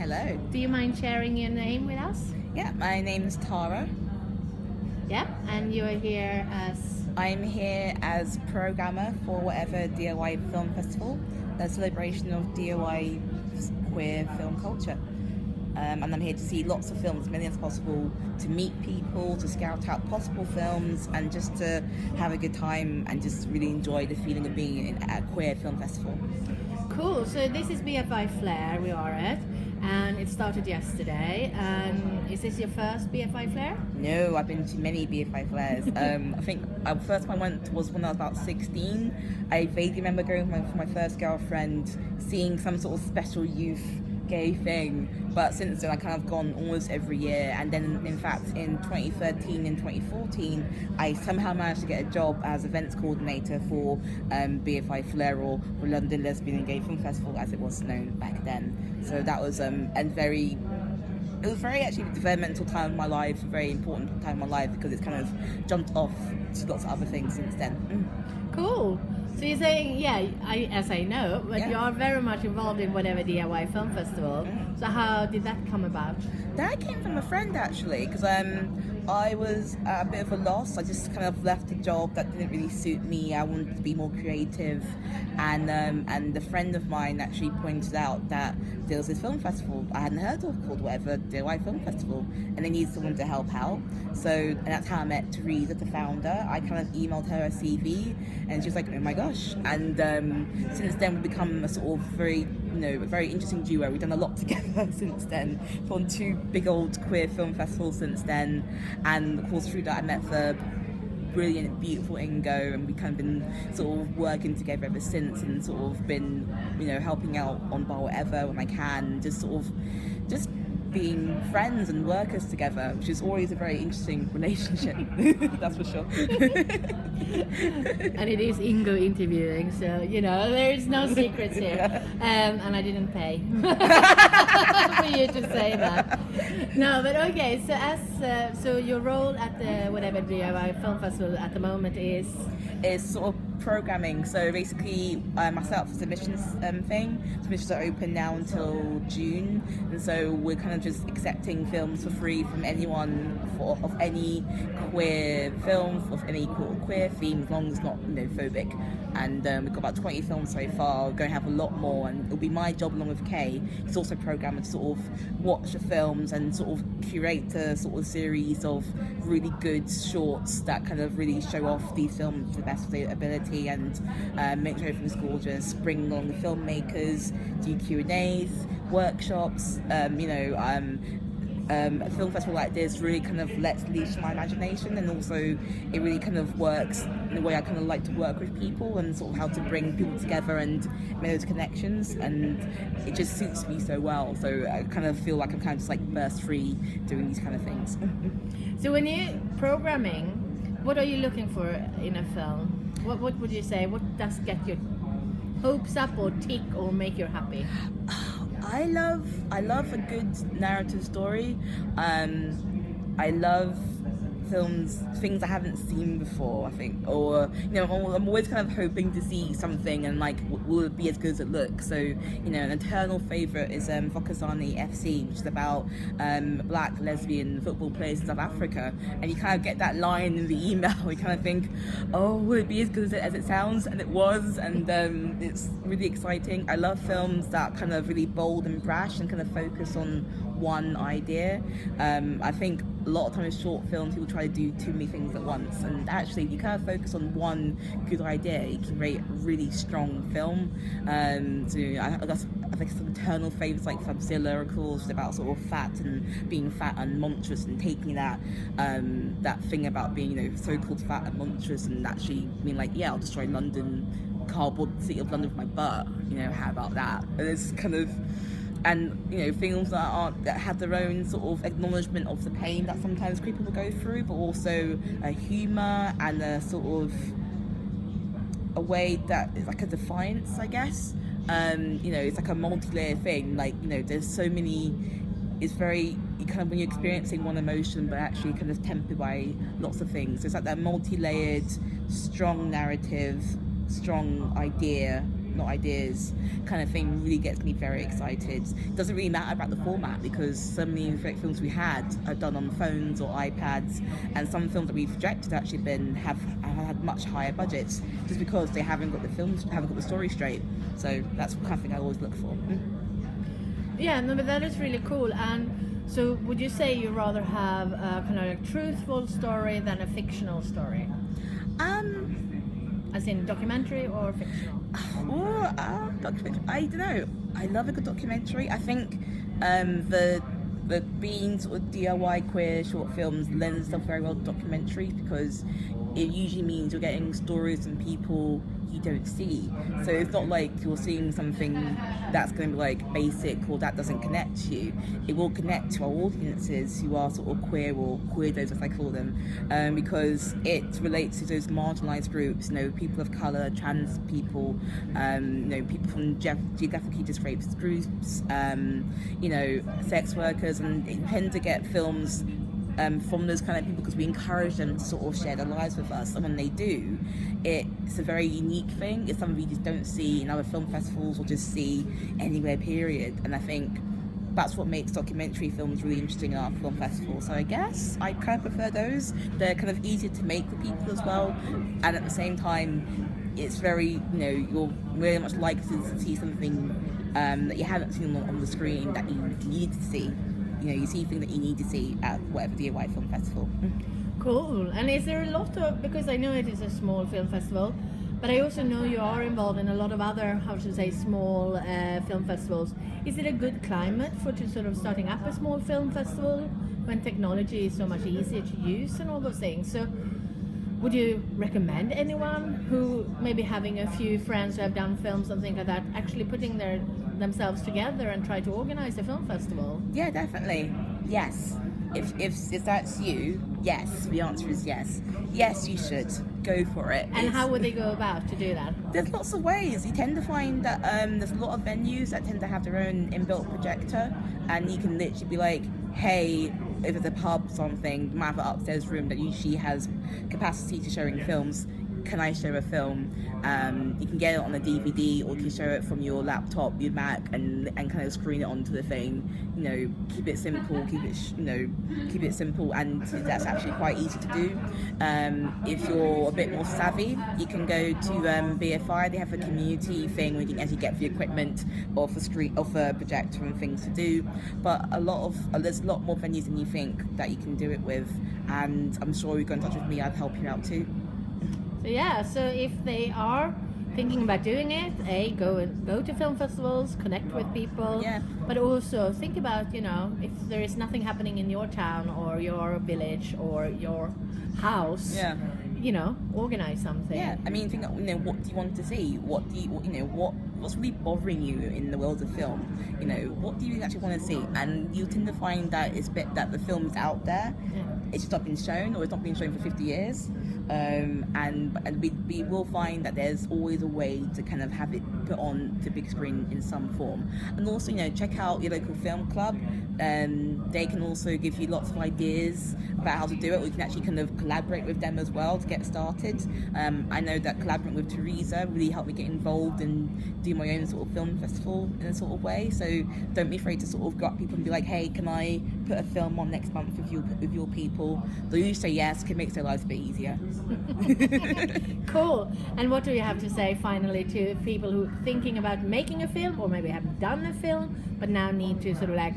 Hello. Do you mind sharing your name with us? Yeah, my name's Tara. Yeah, and you are here as... I'm here as programmer for Wotever DIY Film Festival, a celebration of DIY queer film culture. And I'm here to see lots of films, as many as possible, to meet people, to scout out possible films, and just to have a good time and just really enjoy the feeling of being at a queer film festival. Cool, so this is BFI Flair we are at, and it started yesterday. And is this your first BFI Flair? No, I've been to many BFI Flairs. I think the first one I went was when I was about 16. I vaguely remember going with my first girlfriend, seeing some sort of special youth gay thing, but since then I kind of gone almost every year. And then in fact in 2013 and 2014 I somehow managed to get a job as events coordinator for BFI Flair, or London Lesbian and Gay Film Festival as it was known back then. So that was it was very actually a developmental time of my life, a very important time of my life, because it's kind of jumped off to lots of other things since then. Cool. So you're saying, yeah, as I know, but you are very much involved in Wotever DIY Film Festival. So how did that come about? That came from a friend actually, because I was at a bit of a loss. I just kind of left a job that didn't really suit me. I wanted to be more creative, and a friend of mine actually pointed out that there was this film festival I hadn't heard of called Wotever DIY Film Festival, and they needed someone to help out. So, and that's how I met Teresa, the founder. I kind of emailed her a CV, and she was like, "Oh my gosh!" And since then we've become a sort of very interesting duo. We've done a lot together since then. We've gone 2 big old queer film festivals since then, and of course through that I met the brilliant, beautiful Ingo, and we've kind of been sort of working together ever since, and sort of been helping out on Bar Whatever when I can, just being friends and workers together, which is always a very interesting relationship. That's for sure. And it is Ingo interviewing, so there is no secrets here. And I didn't pay for you to say that. No, but okay. So so your role at the Wotever DIY Film Festival at the moment is sort of programming. So basically myself, submissions thing. Submissions are open now until June, and so we're kind of just accepting films for free from anyone of any queer film, of any queer theme, as long as it's not phobic. And we've got about 20 films so far. We're going to have a lot more, and it'll be my job along with Kay. It's also programmed to sort of watch the films and sort of curate a sort of series of really good shorts that kind of really show off these films to the best of their ability, and make sure everything's gorgeous. Bring along the filmmakers, do Q&As, workshops. A film festival like this really kind of lets loose my imagination, and also it really kind of works in the way I kind of like to work with people, and sort of how to bring people together and make those connections, and it just suits me so well. So I kind of feel like I'm kind of just like burst free doing these kind of things. So when you're programming, what are you looking for in a film? What would you say? What does get your hopes up, or tick, or make you happy? I love a good narrative story. I love things I haven't seen before, I think, or I'm always kind of hoping to see something, and like, will it be as good as it looks? So an eternal favourite is Vokazani FC, which is about black lesbian football players in South Africa, and you kind of get that line in the email, you kind of think, oh, will it be as good as it sounds? And it was, and it's really exciting. I love films that kind of really bold and brash and kind of focus on one idea. I think a lot of times short films, people try to do too many things at once, and actually if you kind of focus on one good idea, you can create a really strong film. So I think some eternal favourites like Subzilla, of course, about sort of fat and being fat and monstrous, and taking that thing about being so-called fat and monstrous, and actually being like, yeah, I'll destroy London, cardboard city of London with my butt, how about that? And it's kind of, and films that have their own sort of acknowledgement of the pain that sometimes queer people go through, but also a humour and a sort of a way that is like a defiance, I guess. It's like a multi-layer thing. Like there's so many. It's very kind of when you're experiencing one emotion, but actually kind of tempered by lots of things. So it's like that multi-layered, strong narrative, strong idea, not ideas kind of thing really gets me very excited. It doesn't really matter about the format, because so many great films we had are done on phones or iPads, and some films that we've projected actually have had much higher budgets just because they haven't got the story straight. So that's the kind of thing I always look for. Yeah, no, but that is really cool. And so would you say you rather have a kind of like truthful story than a fictional story? As in documentary or fictional? Documentary. I don't know. I love a good documentary. I think the being sort of DIY queer short films lends itself very well to documentaries, because it usually means you're getting stories from people you don't see. So it's not like you're seeing something that's going to be like basic or that doesn't connect to you. It will connect to our audiences who are sort of queer or queerdos, as I call them, because it relates to those marginalised groups, people of colour, trans people, people from geographically displaced groups, sex workers, and it tends to get films from those kind of people because we encourage them to sort of share their lives with us, and when they do, it's a very unique thing. It's something you just don't see in other film festivals or just see anywhere, period. And I think that's what makes documentary films really interesting in our film festival. So I guess I kind of prefer those. They're kind of easier to make for people as well, and at the same time it's very, you're very much likely to see something that you haven't seen on the screen that you need to see. You see things that you need to see at Wotever DIY Film Festival. Cool. And is there a lot of, because I know it is a small film festival, but I also know you are involved in a lot of other, small film festivals. Is it a good climate for to sort of starting up a small film festival when technology is so much easier to use and all those things? So would you recommend anyone who maybe having a few friends who have done films and things like that actually putting themselves together and try to organize a film festival? Yeah, definitely. Yes. If that's you, yes. The answer is yes. Yes, you should go for it. And how would they go about to do that? There's lots of ways. You tend to find that there's a lot of venues that tend to have their own inbuilt projector, and you can literally be like, hey, if it's a pub something, you might have an upstairs room that usually has capacity to showing films. Can I show a film? You can get it on a DVD, or you can show it from your laptop, your Mac, and kind of screen it onto the thing. Keep it simple, keep it simple, and that's actually quite easy to do. If you're a bit more savvy, you can go to BFI. They have a community thing where you can actually get the equipment or for projector and things to do. But there's a lot more venues than you think that you can do it with, and I'm sure you go in touch with me. I'd help you out too. So if they are thinking about doing it, go to film festivals, connect with people, but also think about, if there is nothing happening in your town or your village or your house, organize something. Yeah, I mean, think, what do you want to see? What's really bothering you in the world of film? What do you actually want to see? And you tend to find that that the film is out there. Yeah. It's just not been shown, or it's not been shown for 50 years. And we will find that there's always a way to kind of have it put on the big screen in some form. And also, check out your local film club. They can also give you lots of ideas about how to do it, or you can actually kind of collaborate with them as well to get started. I know that collaborating with Teresa really helped me get involved and do my own sort of film festival in a sort of way. So don't be afraid to sort of go up to people and be like, hey, can I put a film on next month with your people? They'll usually say yes, it makes their lives a bit easier. Cool. And what do you have to say finally to people who are thinking about making a film, or maybe haven't done a film but now need to sort of like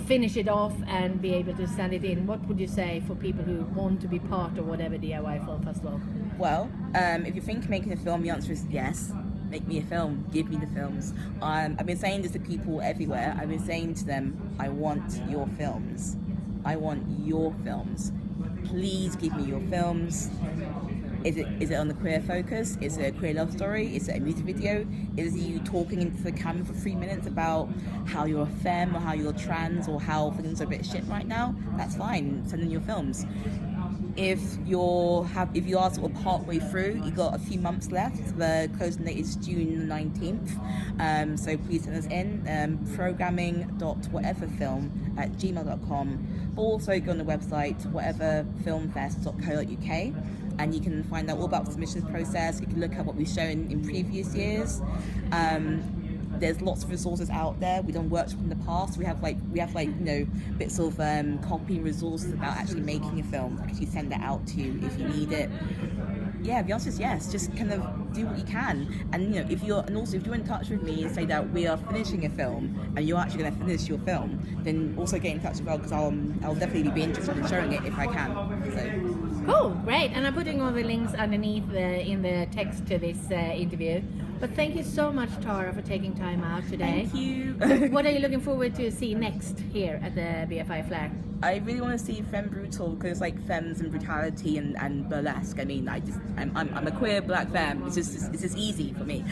finish it off and be able to send it in? What would you say for people who want to be part of Wotever DIY Film Festival? Well, if you think making a film, the answer is yes. Make me a film. Give me the films. I've been saying this to people everywhere. I've been saying to them, I want your films. I want your films. Please give me your films. Is it on the queer focus? Is it a queer love story? Is it a music video? Is it you talking into the camera for 3 minutes about how you're a femme or how you're trans or how things are a bit shit right now? That's fine. Send in your films. If you are sort of partway through, you got a few months left. The closing date is June 19th. So please send us in programming.woteverfilm@gmail.com. Also go on the website woteverfilmfest.co.uk. and you can find out all about the submissions process. You can look at what we've shown in previous years. There's lots of resources out there. We've done workshops in the past. We have bits of copy resources about actually making a film. I can actually send that out to you if you need it. Yeah, the answer is yes. Just kind of do what you can, and if you're in touch with me and say that we are finishing a film and you're actually going to finish your film, then also get in touch as well, because I'll definitely be interested in showing it if I can. So. Cool, great, and I'm putting all the links underneath in the text to this interview. But thank you so much, Tara, for taking time out today. Thank you. What are you looking forward to see next here at the BFI Flair? I really want to see Femme Brutal, because it's like femmes and brutality and burlesque. I mean, I'm a queer black femme. It's just easy for me.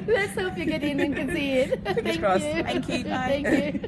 Let's hope you get in and can see it. Fingers crossed. Thank you. Bye. Thank you.